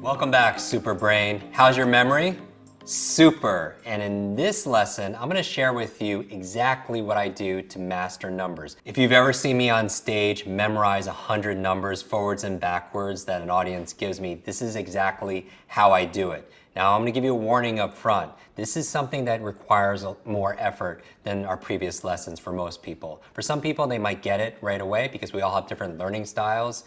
Welcome back, Super Brain. How's your memory? Super. And in this lesson, I'm going to share with you exactly what I do to master numbers. If you've ever seen me on stage memorize 100 numbers forwards and backwards that an audience gives me, this is exactly how I do it. Now, I'm going to give you a warning up front. This is something that requires more effort than our previous lessons for most people. For some people, they might get it right away because we all have different learning styles.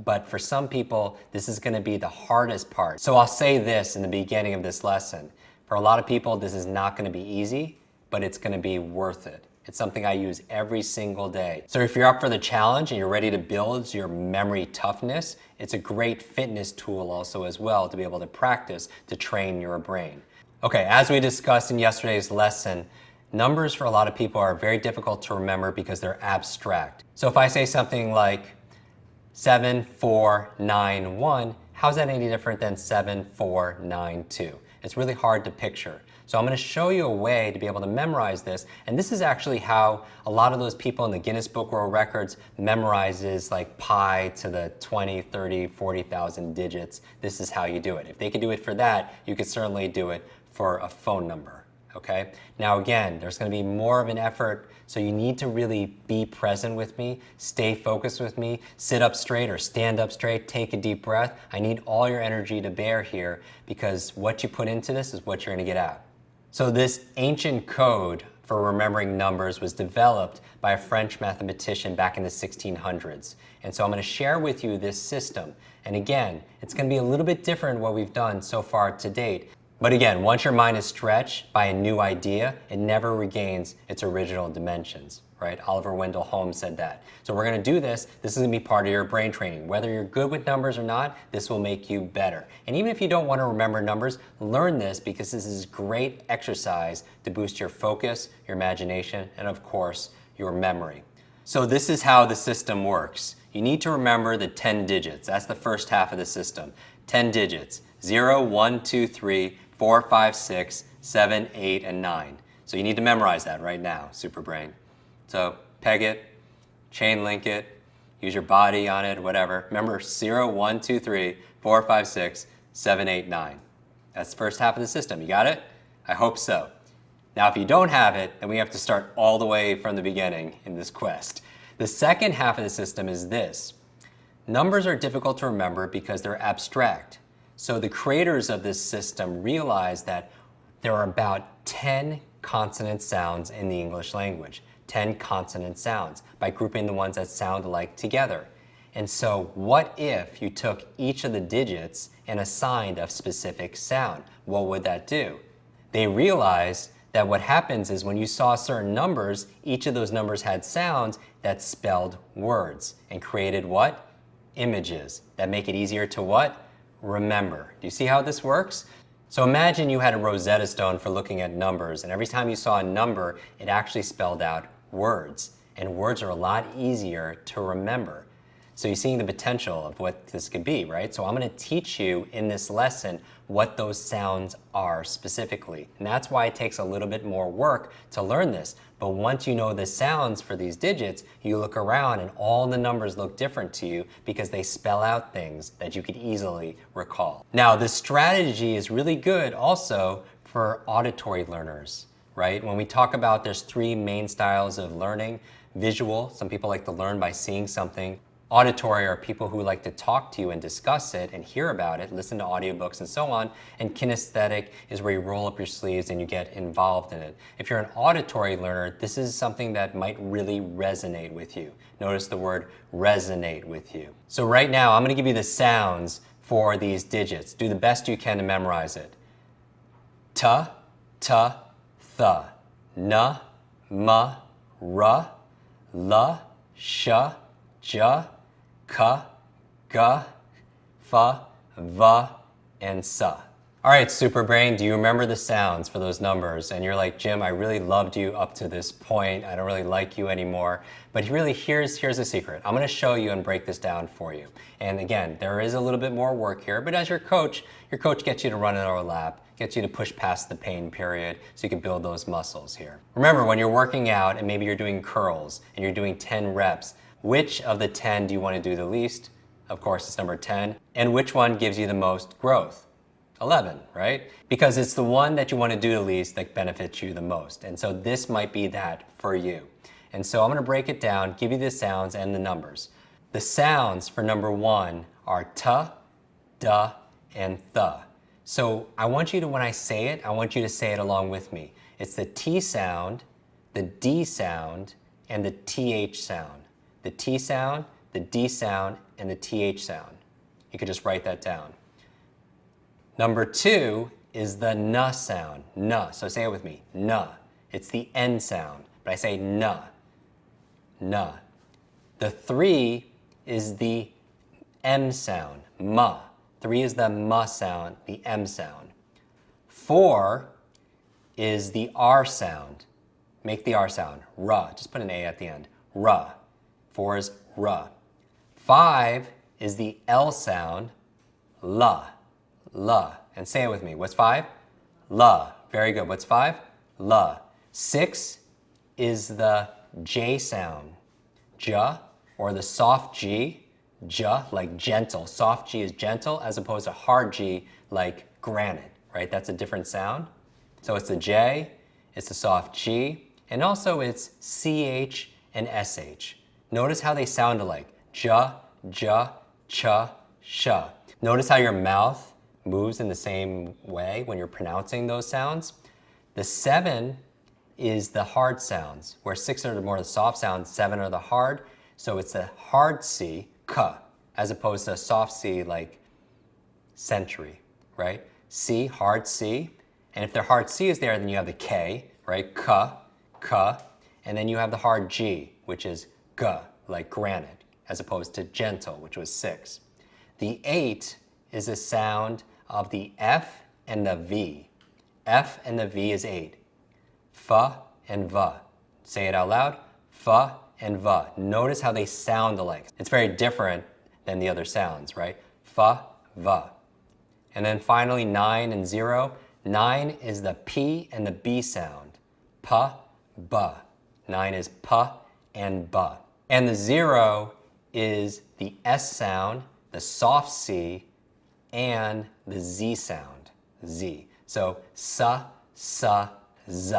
But for some people, this is going to be the hardest part. So I'll say this in the beginning of this lesson. For a lot of people, this is not going to be easy, but it's going to be worth it. It's something I use every single day. So if you're up for the challenge and you're ready to build your memory toughness, it's a great fitness tool also as well to be able to practice to train your brain. Okay, as we discussed in yesterday's lesson, numbers for a lot of people are very difficult to remember because they're abstract. So if I say something like 7491, how's that any different than 7492? It's really hard to picture. So I'm going to show you a way to be able to memorize this, and this is actually how a lot of those people in the Guinness Book World Records memorizes like pi to the 20, 30, 40,000 digits. This is how you do it. If they could do it for that, you could certainly do it for a phone number. Okay? Now again, there's going to be more of an effort, so you need to really be present with me, stay focused with me, sit up straight or stand up straight, take a deep breath. I need all your energy to bear here because what you put into this is what you're going to get out. So this ancient code for remembering numbers was developed by a French mathematician back in the 1600s. And so I'm going to share with you this system. And again, it's going to be a little bit different what we've done so far to date. But again, once your mind is stretched by a new idea, it never regains its original dimensions, right? Oliver Wendell Holmes said that. So we're going to do this. This is going to be part of your brain training. Whether you're good with numbers or not, this will make you better. And even if you don't want to remember numbers, learn this because this is great exercise to boost your focus, your imagination, and of course, your memory. So this is how the system works. You need to remember the 10 digits. That's the first half of the system. 10 digits. 0, 1, 2, 3, 4, 5, 6, 7, 8, and 9. So you need to memorize that right now, Super Brain. So peg it, chain link it, use your body on it, whatever. Remember 0, 1, 2, 3, 4, 5, 6, 7, 8, 9. That's the first half of the system. You got it? I hope so. Now if you don't have it, then we have to start all the way from the beginning in this quest. The second half of the system is this. Numbers are difficult to remember because they're abstract. So the creators of this system realized that there are about 10 consonant sounds in the English language, 10 consonant sounds, by grouping the ones that sound alike together. And so what if you took each of the digits and assigned a specific sound? What would that do? They realized that what happens is when you saw certain numbers, each of those numbers had sounds that spelled words and created what? Images that make it easier to what? Remember. Do you see how this works? So imagine you had a Rosetta Stone for looking at numbers, and every time you saw a number, it actually spelled out words. And words are a lot easier to remember. So you're seeing the potential of what this could be, right? So I'm going to teach you in this lesson what those sounds are specifically. And that's why it takes a little bit more work to learn this. But once you know the sounds for these digits, you look around and all the numbers look different to you because they spell out things that you could easily recall. Now, this strategy is really good also for auditory learners, right? When we talk about there's three main styles of learning. Visual, some people like to learn by seeing something. Auditory are people who like to talk to you and discuss it and hear about it, listen to audiobooks and so on. And kinesthetic is where you roll up your sleeves and you get involved in it. If you're an auditory learner, this is something that might really resonate with you. Notice the word resonate with you. So right now, I'm going to give you the sounds for these digits. Do the best you can to memorize it. Ta, ta, tha. Na, ma, ra. La, sha, ja. Ka, ga, fa, va, and sa. All right, Super Brain, do you remember the sounds for those numbers? And you're like, Jim, I really loved you up to this point. I don't really like you anymore. But really, here's the secret. I'm going to show you and break this down for you. And again, there is a little bit more work here, but as your coach gets you to run another lap, gets you to push past the pain period so you can build those muscles here. Remember, when you're working out and maybe you're doing curls and you're doing 10 reps, which of the 10 do you want to do the least? Of course, it's number 10. And which one gives you the most growth? 11, right? Because it's the one that you want to do the least that benefits you the most. And so this might be that for you. And so I'm going to break it down, give you the sounds and the numbers. The sounds for number 1 are t, d, and th. So I want you to, when I say it, I want you to say it along with me. It's the T sound, the D sound, and the TH sound. The T sound, the D sound, and the TH sound. You could just write that down. Number 2 is the N sound, N. So say it with me, N. It's the N sound, but I say N, N. The 3 is the M sound, M. 3 is the M sound, the M sound. 4 is the R sound. Make the R sound, R. Just put an A at the end, R. 4 is R. 5 is the L sound, L, L. And say it with me. What's 5? L. Very good. What's 5? L. 6 is the J sound, J, or the soft G, J, like gentle. Soft G is gentle as opposed to hard G like granite, right? That's a different sound. So it's the J, it's the soft G, and also it's CH and SH. Notice how they sound alike. J, J, ch, sh. Notice how your mouth moves in the same way when you're pronouncing those sounds. The 7 is the hard sounds, where 6 are the more the soft sounds, 7 are the hard. So it's the hard C, k, as opposed to a soft C like century, right? C, hard C. And if the hard C is there, then you have the K, right? K, k. And then you have the hard G, which is g, like granite, as opposed to gentle, which was 6. The 8 is a sound of the F and the V. F and the V is 8. F and V. Say it out loud. F and V. Notice how they sound alike. It's very different than the other sounds, right? F, V. And then finally 9 and 0. 9 is the P and the B sound. P, B. 9 is P and B. And the 0 is the S sound, the soft C, and the Z sound, Z. So S, S, Z.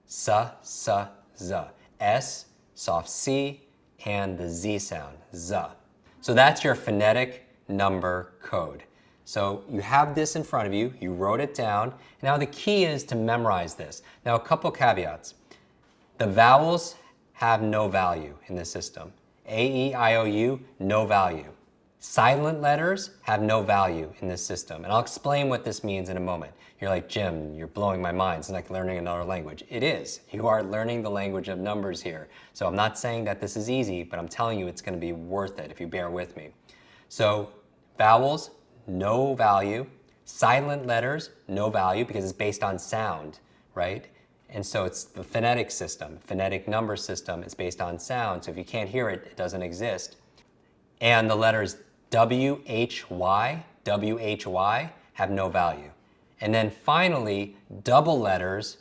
S, S, Z. S, soft C, and the Z sound, Z. So that's your phonetic number code. So you have this in front of you, you wrote it down. Now the key is to memorize this. Now a couple caveats. The vowels have no value in this system. A, E, I, O, U, no value. Silent letters have no value in this system. And I'll explain what this means in a moment. You're like, Jim, you're blowing my mind. It's like learning another language. It is. You are learning the language of numbers here. So I'm not saying that this is easy, but I'm telling you it's going to be worth it if you bear with me. So vowels, no value. Silent letters, no value because it's based on sound, right? And so it's the phonetic system. Phonetic number system is based on sound. So if you can't hear it, it doesn't exist. And the letters W, H, Y have no value. And then finally, double letters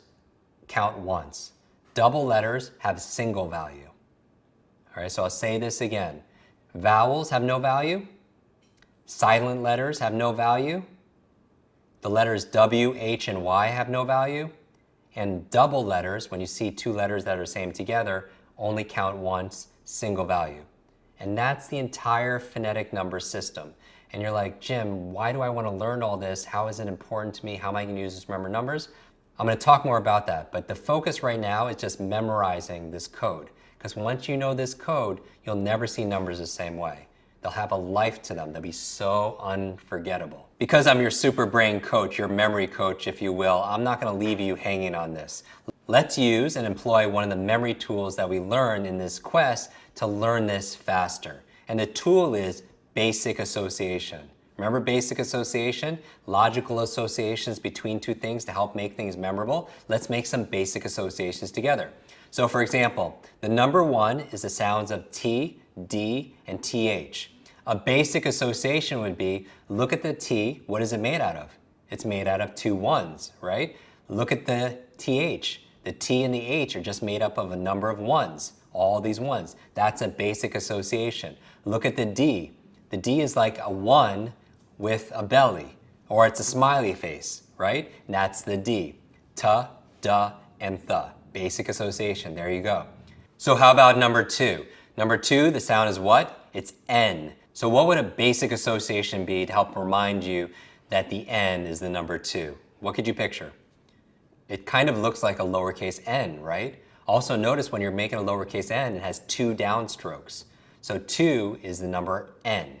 count once. Double letters have single value. All right, so I'll say this again. Vowels have no value. Silent letters have no value. The letters W, H, and Y have no value. And double letters, when you see two letters that are same together, only count once, single value. And that's the entire phonetic number system. And you're like, Jim, why do I want to learn all this? How is it important to me? How am I going to use this to remember numbers? I'm going to talk more about that, but the focus right now is just memorizing this code. Because once you know this code, you'll never see numbers the same way. They'll have a life to them. They'll be so unforgettable. Because I'm your super brain coach, your memory coach, if you will, I'm not going to leave you hanging on this. Let's use and employ one of the memory tools that we learned in this quest to learn this faster. And the tool is basic association. Remember basic association? Logical associations between two things to help make things memorable. Let's make some basic associations together. So for example, the number 1 is the sounds of T, D, and TH. A basic association would be, look at the T, what is it made out of? It's made out of 2 1s, right? Look at the TH. The T and the H are just made up of a number of 1s, all these 1s. That's a basic association. Look at the D. The D is like a 1 with a belly, or it's a smiley face, right? And that's the D. Ta, da, and the. Basic association, there you go. So how about number 2? Number 2, the sound is what? It's N. So what would a basic association be to help remind you that the N is the number 2? What could you picture? It kind of looks like a lowercase n, right? Also notice when you're making a lowercase n, it has 2 downstrokes. So 2 is the number N.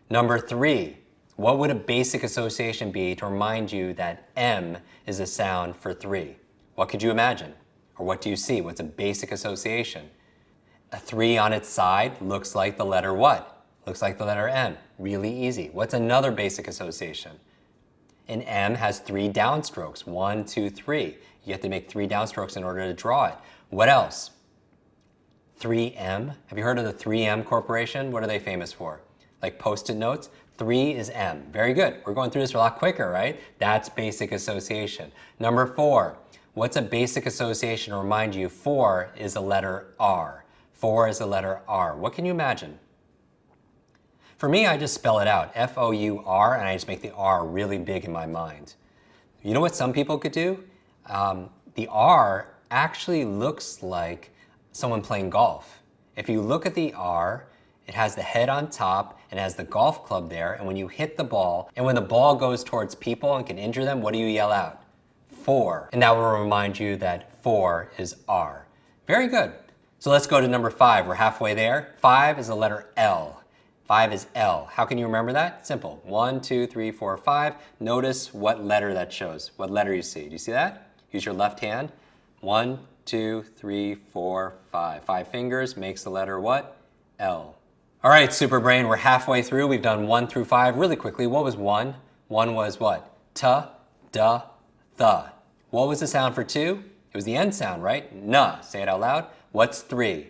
Number 3, what would a basic association be to remind you that M is a sound for 3? What could you imagine? Or what do you see? What's a basic association? A 3 on its side looks like the letter what? Looks like the letter M. Really easy. What's another basic association? An M has 3 downstrokes. 1, 2, 3. You have to make 3 downstrokes in order to draw it. What else? 3M. Have you heard of the 3M Corporation? What are they famous for? Like Post-it notes? 3 is M. Very good. We're going through this a lot quicker, right? That's basic association. Number 4. What's a basic association to remind you 4 is the letter R? 4 is the letter R. What can you imagine? For me, I just spell it out, F-O-U-R, and I just make the R really big in my mind. You know what some people could do? The R actually looks like someone playing golf. If you look at the R, it has the head on top and has the golf club there, and when you hit the ball, and when the ball goes towards people and can injure them, what do you yell out? 4. And that will remind you that 4 is R. Very good. So let's go to number 5. We're halfway there. 5 is the letter L. 5 is L. How can you remember that? Simple. 1, 2, 3, 4, 5. Notice what letter that shows, what letter you see. Do you see that? Use your left hand. 1, 2, 3, 4, 5. 5 fingers makes the letter what? L. All right, Super Brain, we're halfway through. We've done 1 through 5 really quickly. What was 1? 1 was what? Ta, da, the. What was the sound for 2? It was the N sound, right? Na. Say it out loud. What's 3?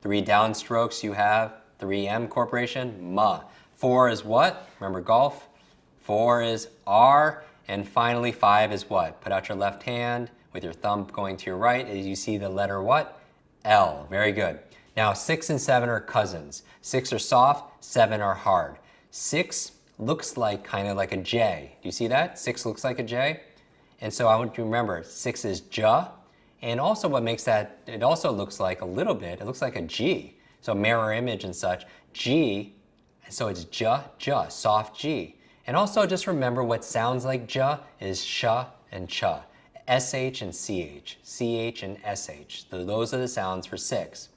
3 downstrokes you have. 3M Corporation, Ma. 4 is what? Remember golf? 4 is R. And finally, 5 is what? Put out your left hand with your thumb going to your right as you see the letter what? L. Very good. Now, 6 and 7 are cousins. 6 are soft, 7 are hard. 6 looks like kind of like a J. Do you see that? 6 looks like a J. And so I want you to remember 6 is Ja. And also what makes that, it also looks like a little bit, it looks like a G. So mirror image and such. G, so it's Ja, Ja, soft G. And also just remember what sounds like Ja is Sha and Cha. SH and CH, CH and SH. So those are the sounds for 6.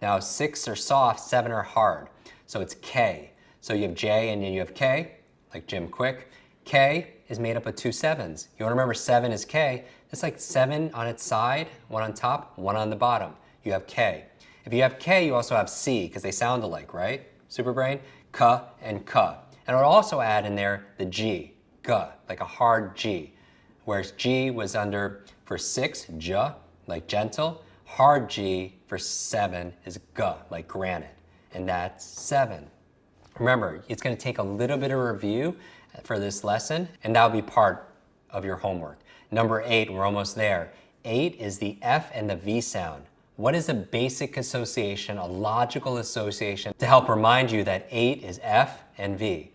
Now 6 are soft, 7 are hard. So it's K. So you have J and then you have K, like Jim Quick. K is made up of 2 7s. You want to remember 7 is K. It's like 7 on its side, 1 on top, 1 on the bottom. You have K. If you have K, you also have C, because they sound alike, right? Superbrain, Ka and Ka. And I'll also add in there the G, Ga, like a hard G. Whereas G was under, for 6, Ja, like gentle. Hard G for 7 is Ga, like granite. And that's 7. Remember, it's going to take a little bit of review for this lesson, and that'll be part of your homework. Number 8, we're almost there. 8 is the F and the V sound. What is a basic association, a logical association, to help remind you that 8 is F and V?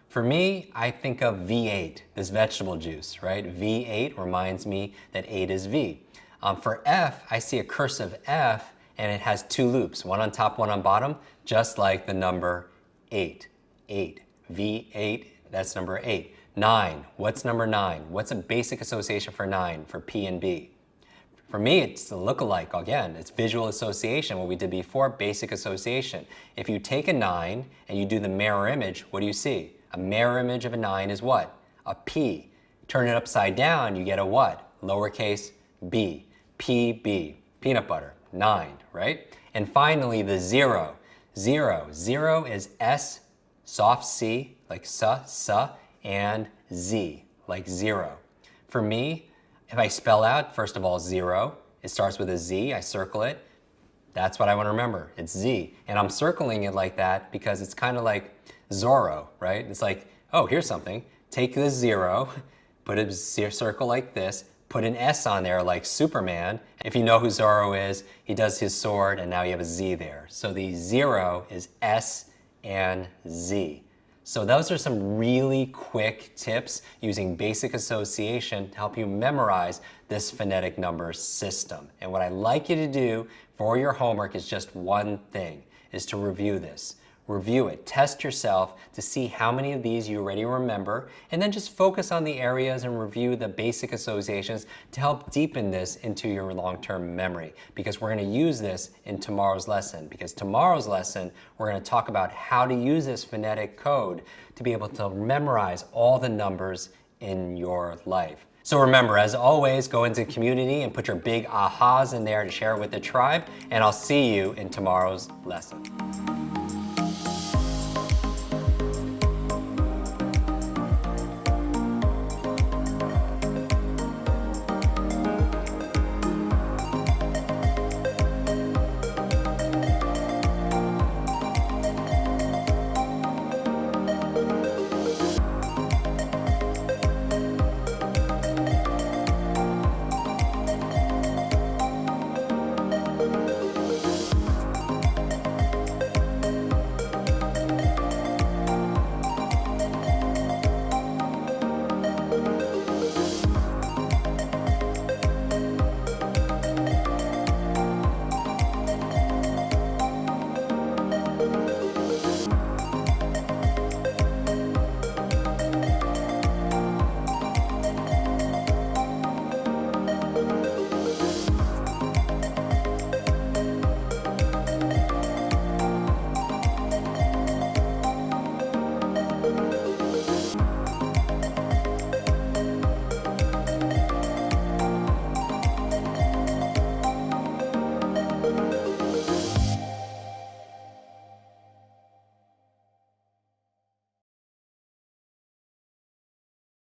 For me, I think of V8, this vegetable juice, right? V8 reminds me that 8 is V. For F, I see a cursive F, and it has 2 loops, 1 on top, 1 on bottom, just like the number 8. 8. V8, that's number 8. 9, what's number 9? What's a basic association for 9, for P and B? For me, it's a look-alike. Again, it's visual association, what we did before, basic association. If you take a 9 and you do the mirror image, what do you see? A mirror image of a 9 is what? A P. Turn it upside down, you get a what? Lowercase b. PB. Peanut butter. 9, right? And finally, the 0. 0. 0 is S, soft C, like sa, and Z, like 0. For me, if I spell out, first of all, 0, it starts with a Z, I circle it. That's what I want to remember, it's Z. And I'm circling it like that because it's kind of like Zorro, right? It's like, oh, here's something. Take the 0, put a circle like this, put an S on there like Superman. If you know who Zorro is, he does his sword and now you have a Z there. So the 0 is S, and Z. So those are some really quick tips using basic association to help you memorize this phonetic number system. And what I'd like you to do for your homework is just one thing, is to review this. Review it, test yourself to see how many of these you already remember, and then just focus on the areas and review the basic associations to help deepen this into your long-term memory, because we're going to use this in tomorrow's lesson. Because tomorrow's lesson, we're going to talk about how to use this phonetic code to be able to memorize all the numbers in your life. So remember, as always, go into community and put your big ahas in there to share it with the tribe, and I'll see you in tomorrow's lesson.